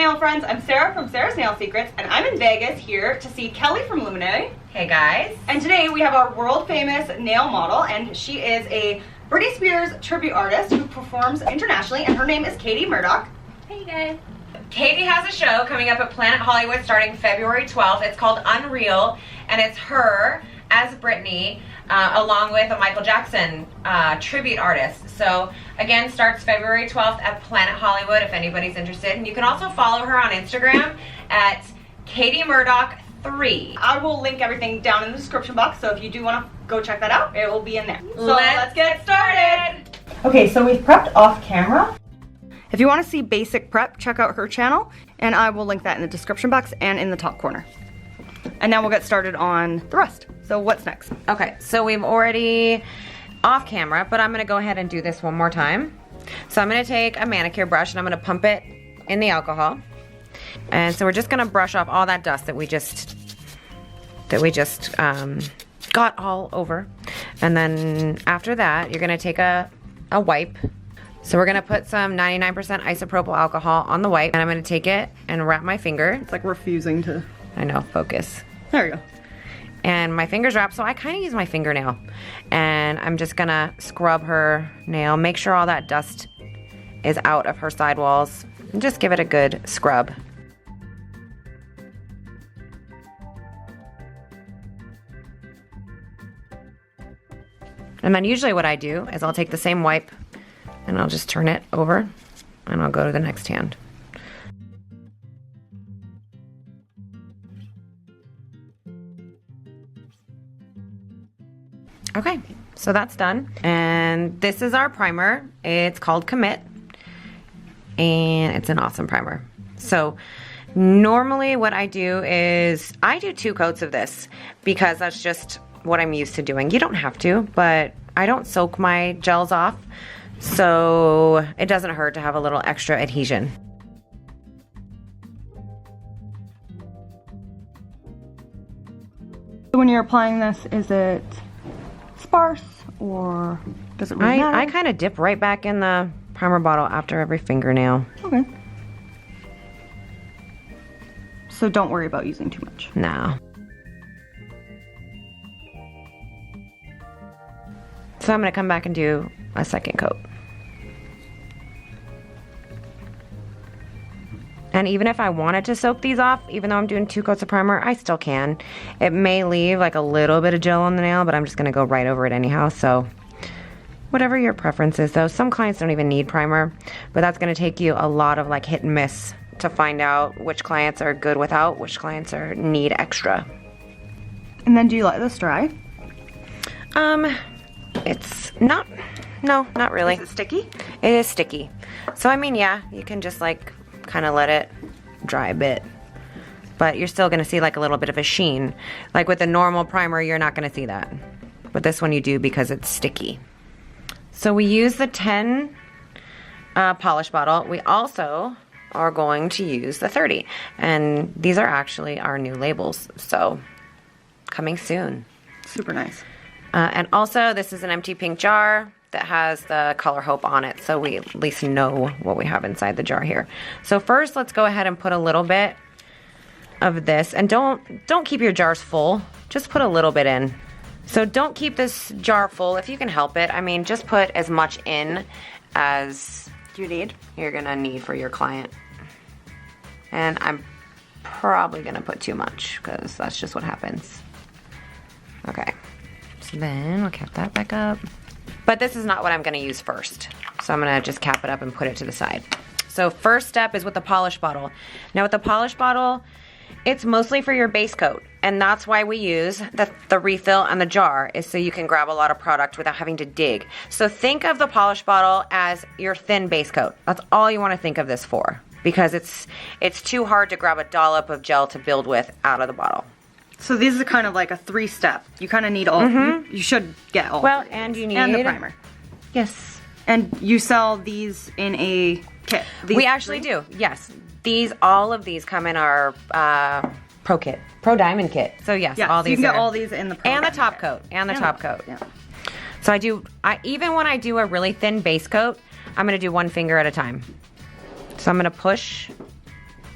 nail friends? I'm Sarah from Sarah's Nail Secrets, and I'm in Vegas here to see Kelly from Luminary. Hey guys. And today we have our world famous nail model, and she is a Britney Spears tribute artist who performs internationally, and her name is Katie Murdoch. Hey guys. Katie has a show coming up at Planet Hollywood starting February 12th. It's called Unreal, and it's her as Britney along with a Michael Jackson tribute artist. So again, starts February 12th at Planet Hollywood if anybody's interested. And you can also follow her on Instagram at Katie Murdoch 3. I will link everything down in the description box, so if you do want to go check that out, it will be in there. So let's get started. Okay, so we've prepped off camera. If you want to see basic prep, check out her channel, and I will link that in the description box and in the top corner. And now we'll get started on the rest. So what's next? Okay, so we've already off camera, but I'm gonna go ahead and do this one more time. So I'm gonna take a manicure brush and I'm gonna pump it in the alcohol. And so we're just gonna brush off all that dust that we just got all over. And then after that, you're gonna take a wipe. So we're gonna put some 99% isopropyl alcohol on the wipe, and I'm gonna take it and wrap my finger. It's like refusing to... I know, focus. There we go. And my finger's wrapped, so I kind of use my fingernail. And I'm just gonna scrub her nail, make sure all that dust is out of her sidewalls, and just give it a good scrub. And then usually what I do is I'll take the same wipe and I'll just turn it over and I'll go to the next hand. Okay, so that's done. And this is our primer. It's called Commit, and it's an awesome primer. So normally what I do is I do 2 coats of this because that's just what I'm used to doing. You don't have to, but I don't soak my gels off, so it doesn't hurt to have a little extra adhesion. When you're applying this, is it sparse or does it really matter? I kind of dip right back in the primer bottle after every fingernail. Okay. So don't worry about using too much. No. So I'm gonna come back and do a second coat. And even if I wanted to soak these off, even though I'm doing 2 coats of primer, I still can. It may leave like a little bit of gel on the nail, but I'm just gonna go right over it anyhow, so whatever your preference is though. Some clients don't even need primer, but that's gonna take you a lot of like hit and miss to find out which clients are good without, which clients need extra. And then do you let this dry? It's not, no, not really. Is it sticky? It is sticky. So I mean, yeah, you can just like kind of let it dry a bit, but you're still gonna see like a little bit of a sheen. Like with a normal primer, you're not gonna see that, but this one you do because it's sticky. So we use the 10 polish bottle. We also are going to use the 30, and these are actually our new labels, so coming soon. Super nice. And also, this is an empty pink jar that has the color Hope on it, so we at least know what we have inside the jar here. So first, let's go ahead and put a little bit of this, and don't keep your jars full. Just put a little bit in. So don't keep this jar full if you can help it. I mean, just put as much in as you're gonna need for your client. And I'm probably gonna put too much because that's just what happens. Okay. So then we'll cap that back up. But this is not what I'm gonna use first. So I'm gonna just cap it up and put it to the side. So first step is with the polish bottle. Now with the polish bottle, it's mostly for your base coat. And that's why we use the refill and the jar, is so you can grab a lot of product without having to dig. So think of the polish bottle as your thin base coat. That's all you wanna think of this for, because it's too hard to grab a dollop of gel to build with out of the bottle. So these are kind of like a 3-step. You kind of need all. You should get all. Well, and you need the primer. Yes. And you sell these in a kit. We actually do. Yes. All of these come in our Pro kit, Pro Diamond kit. So yes, yeah, all so these. You can get all these in the Pro and the top kit. coat and the top coat. Yeah. So even when I do a really thin base coat, I'm gonna do one finger at a time. So I'm gonna push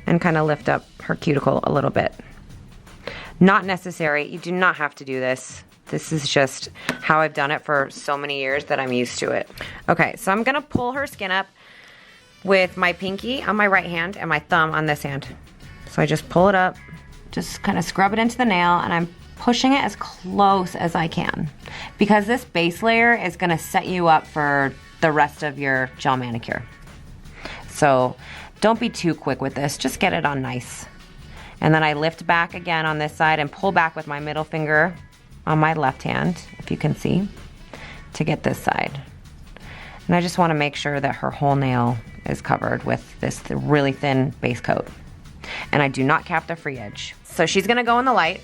and kind of lift up her cuticle a little bit. Not necessary. You do not have to do this. This is just how I've done it for so many years that I'm used to it. Okay, so I'm gonna pull her skin up with my pinky on my right hand and my thumb on this hand. So I just pull it up, just kind of scrub it into the nail, and I'm pushing it as close as I can. Because this base layer is gonna set you up for the rest of your gel manicure. So don't be too quick with this, just get it on nice. And then I lift back again on this side and pull back with my middle finger on my left hand, if you can see, to get this side. And I just wanna make sure that her whole nail is covered with this really thin base coat. And I do not cap the free edge. So she's gonna go in the light.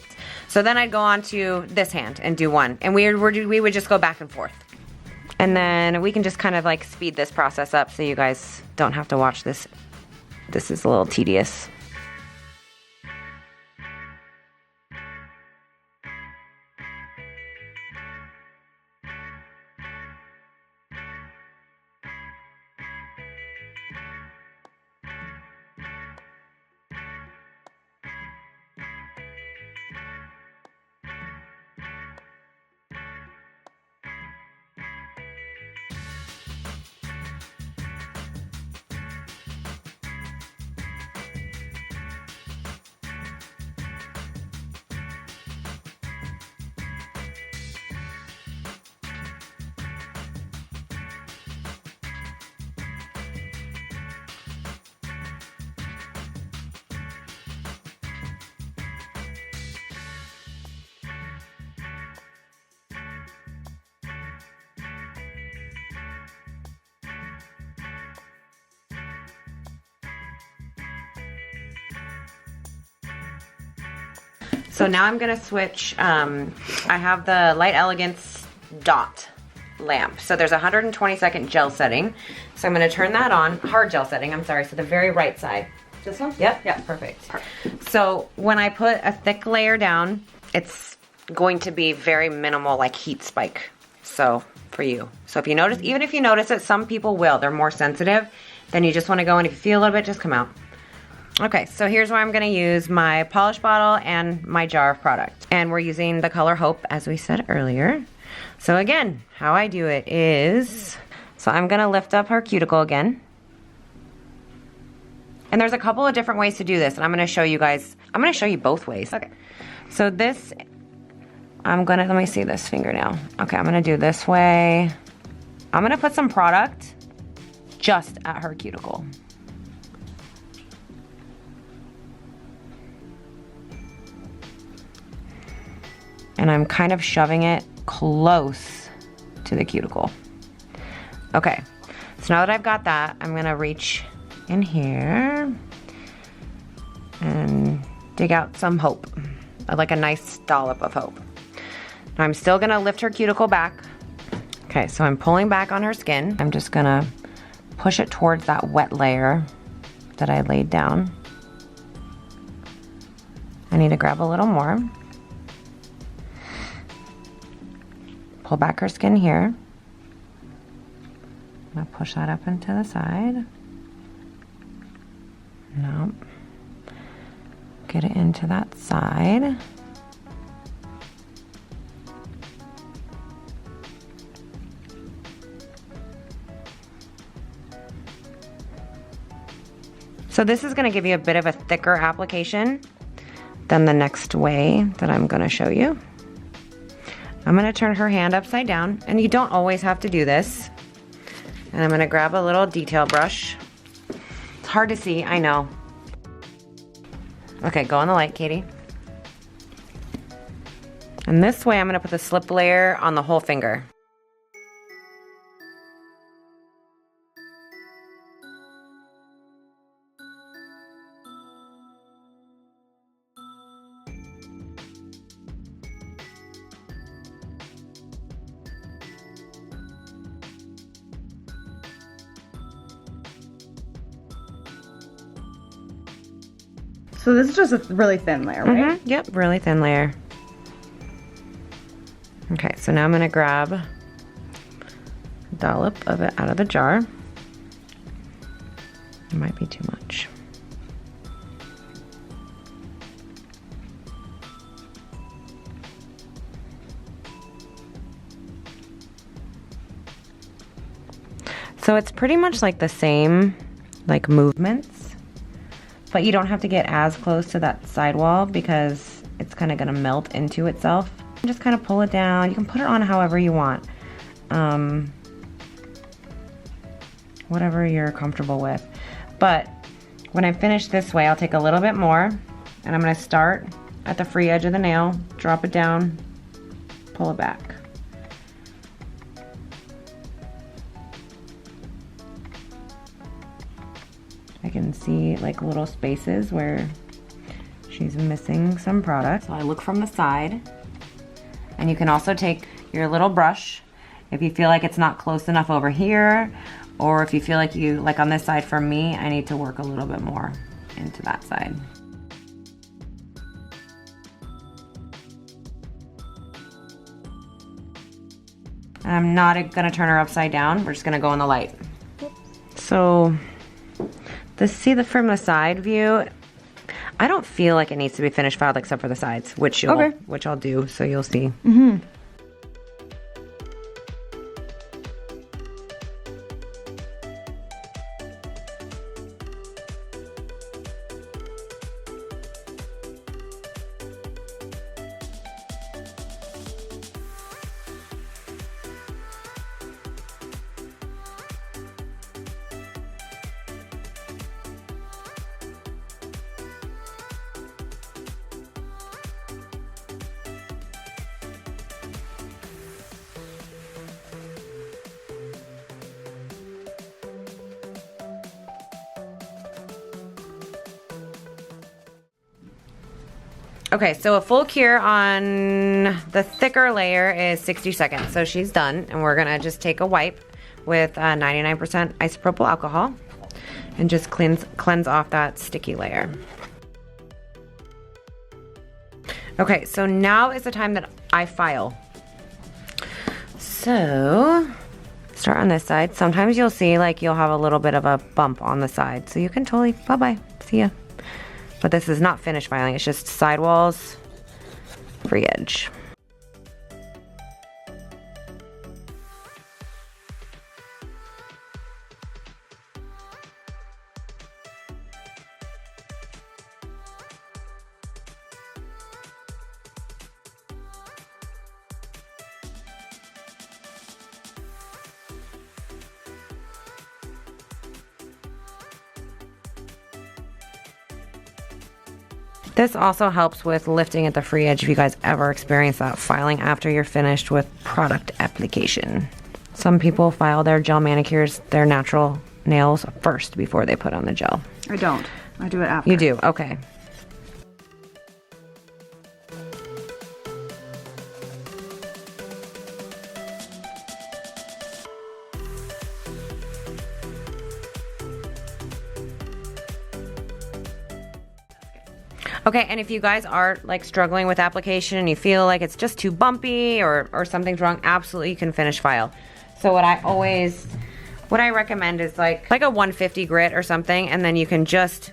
So then I'd go on to this hand and do one. And we would just go back and forth. And then we can just kind of like speed this process up so you guys don't have to watch this. This is a little tedious. So now I'm gonna switch, I have the Light Elegance dot lamp. So there's a 120-second gel setting. So I'm gonna turn that on, hard gel setting, I'm sorry, so the very right side. This one? Yep, yeah, perfect. So when I put a thick layer down, it's going to be very minimal, like heat spike. So for you. So if you notice, even if you notice it, some people will, they're more sensitive, then you just wanna go and if you feel a little bit, just come out. Okay, so here's where I'm gonna use my polish bottle and my jar of product. And we're using the color Hope, as we said earlier. So again, how I do it is, so I'm gonna lift up her cuticle again. And there's a couple of different ways to do this, and I'm gonna show you guys, I'm gonna show you both ways. Okay. So this, let me see this fingernail. Okay, I'm gonna do this way. I'm gonna put some product just at her cuticle. And I'm kind of shoving it close to the cuticle. Okay, so now that I've got that, I'm gonna reach in here and dig out some Hope. I like a nice dollop of Hope. Now I'm still gonna lift her cuticle back. Okay, so I'm pulling back on her skin. I'm just gonna push it towards that wet layer that I laid down. I need to grab a little more. Pull back her skin here. I'm gonna push that up into the side. Nope. Get it into that side. So this is gonna give you a bit of a thicker application than the next way that I'm gonna show you. I'm gonna turn her hand upside down, and you don't always have to do this. And I'm gonna grab a little detail brush. It's hard to see, I know. Okay, go on the light, Katie. And this way I'm gonna put the slip layer on the whole finger. So this is just a really thin layer, right? Mm-hmm. Yep, really thin layer. Okay, so now I'm gonna grab a dollop of it out of the jar. It might be too much. So it's pretty much like the same like movements, but you don't have to get as close to that sidewall because it's kind of gonna melt into itself. Just kind of pull it down. You can put it on however you want. Whatever you're comfortable with. But when I finish this way, I'll take a little bit more and I'm gonna start at the free edge of the nail, drop it down, pull it back. I can see like little spaces where she's missing some product. So I look from the side, and you can also take your little brush if you feel like it's not close enough over here, or if you feel like like on this side for me, I need to work a little bit more into that side. And I'm not gonna turn her upside down. We're just gonna go in the light. So, see the from the side view, I don't feel like it needs to be finished filed except for the sides, which I'll do, so you'll see. Mm-hmm. Okay, so a full cure on the thicker layer is 60 seconds. So she's done, and we're gonna just take a wipe with 99% isopropyl alcohol and just cleanse off that sticky layer. Okay, so now is the time that I file. So, start on this side. Sometimes you'll see like you'll have a little bit of a bump on the side. So you can totally, bye-bye, see ya. But this is not finished filing, it's just sidewalls, free edge. This also helps with lifting at the free edge if you guys ever experience that filing after you're finished with product application. Some people file their gel manicures, their natural nails first before they put on the gel. I don't. I do it after. You do? Okay. Okay, and if you guys are like struggling with application and you feel like it's just too bumpy or something's wrong, absolutely you can finish file. So what I recommend is like a 150 grit or something, and then you can just,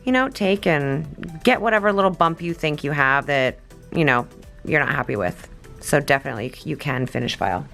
you know, take and get whatever little bump you think you have that, you know, you're not happy with. So definitely you can finish file.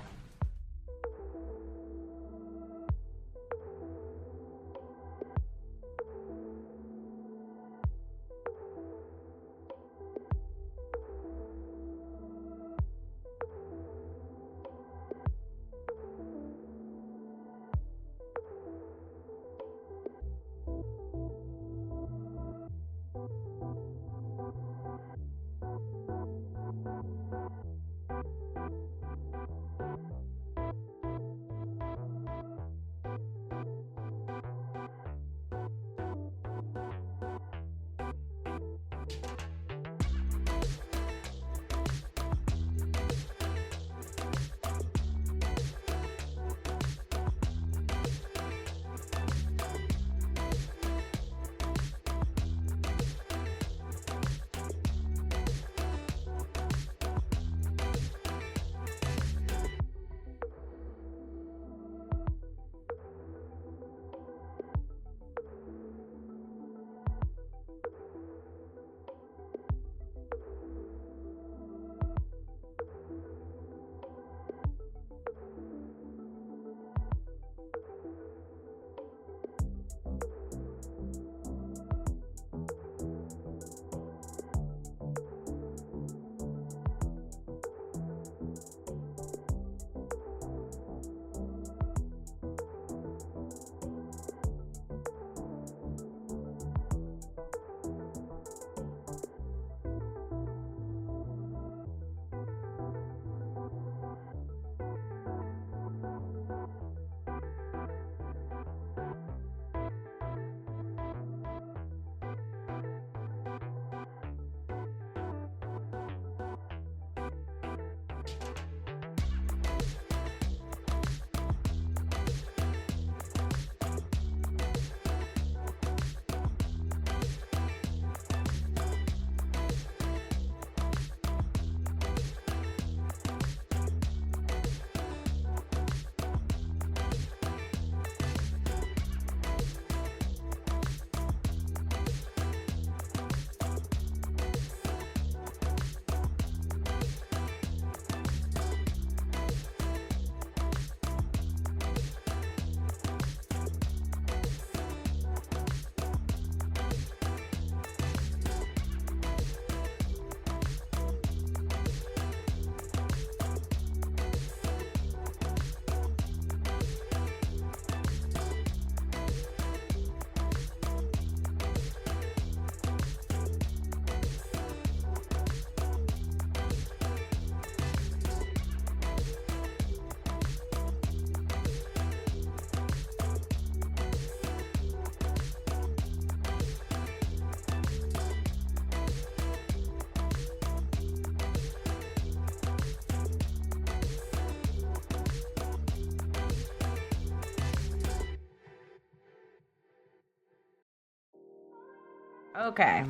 Okay.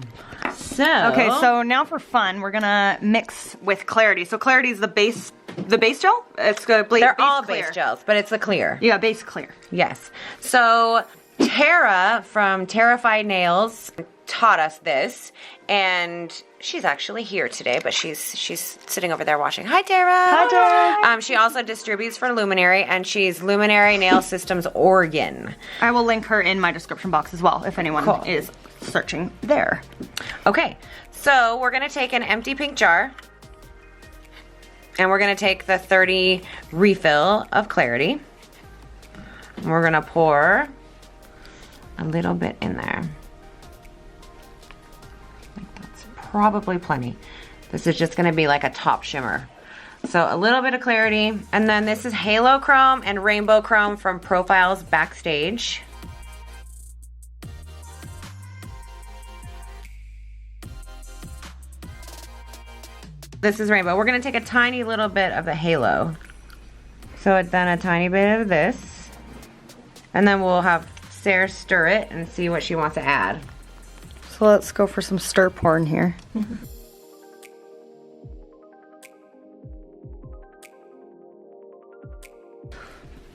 So now for fun, we're gonna mix with Clarity. So Clarity is the base gel. It's the they're all base gels, but it's the clear. Yeah, base clear. Yes. So Tara from Terrified Nails taught us this, and she's actually here today, but she's sitting over there watching. Hi, Tara. Hi, Tara. She also distributes for Luminary, and she's Luminary Nail Systems Oregon. I will link her in my description box as well if anyone is searching there. Okay, so we're gonna take an empty pink jar, and we're gonna take the 30 refill of Clarity. We're gonna pour a little bit in there. Probably plenty. This is just gonna be like a top shimmer. So a little bit of Clarity, and then this is Halo Chrome and Rainbow Chrome from Profiles Backstage. This is Rainbow. We're gonna take a tiny little bit of the Halo. So then a tiny bit of this, and then we'll have Sarah stir it and see what she wants to add. So let's go for some stir porn here.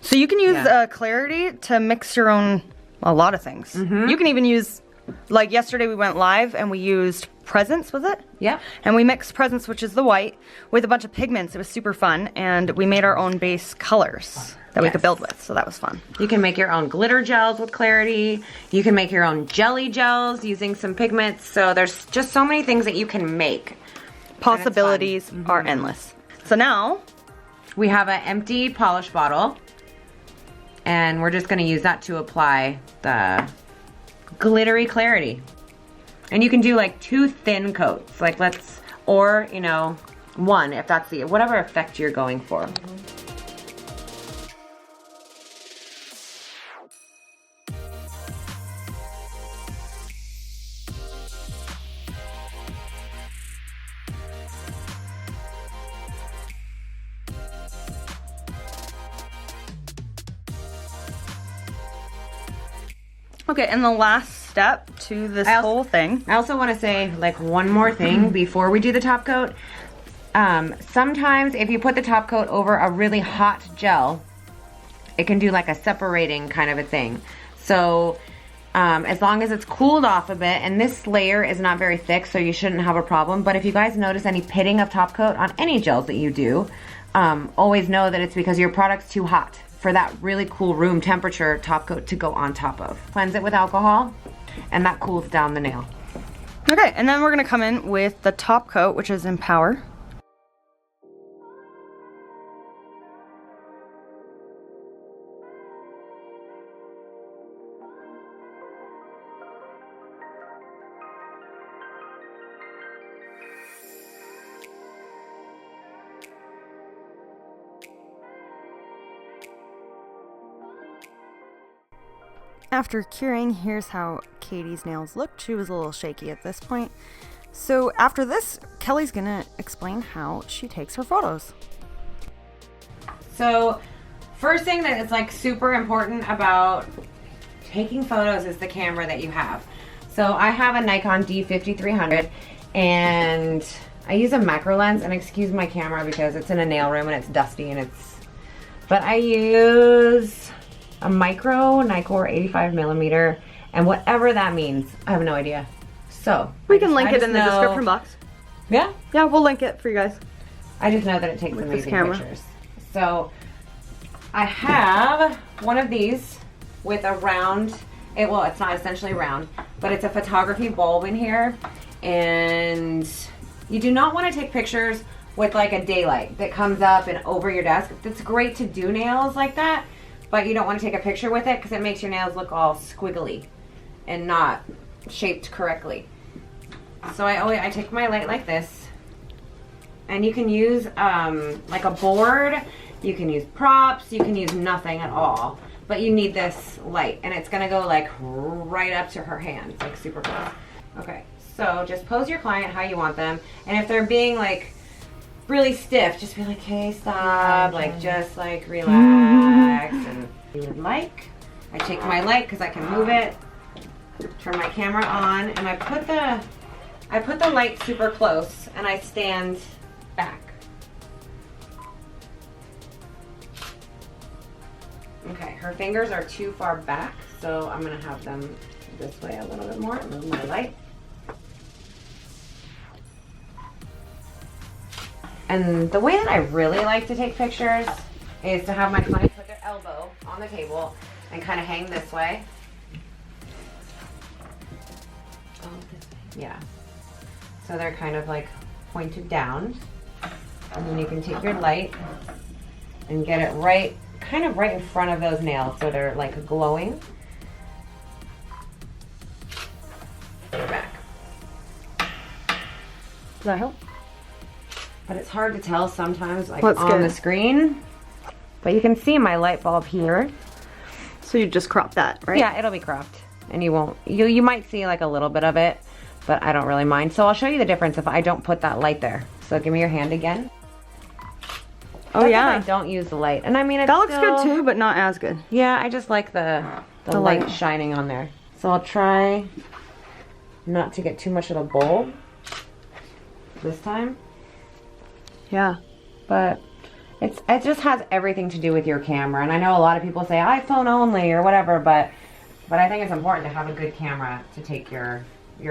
So you can use Clarity to mix your own, a lot of things. You can even use, like yesterday we went live and we used Presence, was it? Yeah. And we mixed Presence, which is the white, with a bunch of pigments. It was super fun, and we made our own base colors that we could build with, so that was fun. You can make your own glitter gels with Clarity. You can make your own jelly gels using some pigments. So there's just so many things that you can make. Possibilities are endless. So now we have an empty polish bottle, and we're just gonna use that to apply the glittery Clarity. And you can do like 2 thin coats, like or you know, 1 if that's whatever effect you're going for. Okay, and the last step to this whole thing. I also want to say like one more thing before we do the top coat. Sometimes if you put the top coat over a really hot gel, it can do like a separating kind of a thing. So as long as it's cooled off a bit, and this layer is not very thick, so you shouldn't have a problem. But if you guys notice any pitting of top coat on any gels that you do, always know that it's because your product's too hot for that really cool room temperature top coat to go on top of. Cleanse it with alcohol, and that cools down the nail. Okay, and then we're gonna come in with the top coat, which is Empower. After curing, here's how Katie's nails looked. She was a little shaky at this point. So after this, Kelly's gonna explain how she takes her photos. So first thing that is like super important about taking photos is the camera that you have. So I have a Nikon D5300, and I use a macro lens, and excuse my camera because it's in a nail room and it's dusty and but I use a micro Nikkor 85mm, and whatever that means, I have no idea. So we can link it in the description box. Yeah? Yeah, we'll link it for you guys. I just know that it takes amazing pictures. So I have one of these with a round, well, it's not essentially round, but it's a photography bulb in here. And you do not want to take pictures with like a daylight that comes up and over your desk. It's great to do nails like that, but you don't want to take a picture with it because it makes your nails look all squiggly and not shaped correctly. So I take my light like this, and you can use like a board, you can use props, you can use nothing at all, but you need this light, and it's gonna go like right up to her hands, like super close. Okay, so just pose your client how you want them, and if they're being like really stiff, just be like, hey, stop, like just like relax. And you would like, I take my light because I can move it. turn my camera on, and I put the light super close, and I stand back. Okay, her fingers are too far back, so I'm gonna have them this way a little bit more. Move my light. And the way that I really like to take pictures is to have my client put their elbow on the table and kind of hang this way. Oh, this way. Yeah. So they're kind of like pointed down. And then you can take your light and get it right, kind of right in front of those nails so they're like glowing. Back. Does that help? But it's hard to tell sometimes, like That's on good. the screen. But you can see my light bulb here. So you just crop that, right? Yeah, it'll be cropped. And you won't, you might see like a little bit of it, but I don't really mind. So I'll show you the difference if I don't put that light there. So give me your hand again. Oh, That's yeah. if I don't use the light. And I mean, it's That looks still, good too, but not as good. Yeah, I just like the light light. shining on there. So I'll try not to get too much of the bulb this time. Yeah. But it just has everything to do with your camera. And I know a lot of people say iPhone only or whatever, but I think it's important to have a good camera to take your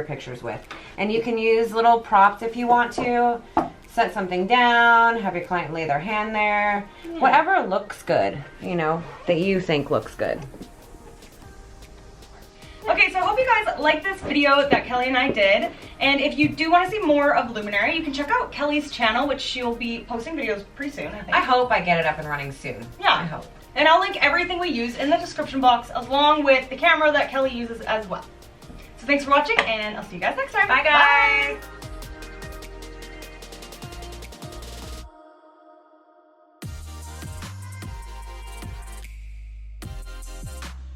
pictures with. And you can use little props if you want to. Set something down, have your client lay their hand there. Yeah. Whatever looks good, you know, that you think looks good. Okay, so I hope you guys liked this video that Kelly and I did. And if you do want to see more of Luminary, you can check out Kelly's channel, which she'll be posting videos pretty soon, I think. I hope I get it up and running soon. Yeah. I hope. And I'll link everything we use in the description box, along with the camera that Kelly uses as well. So thanks for watching, and I'll see you guys next time. Bye, guys. Bye.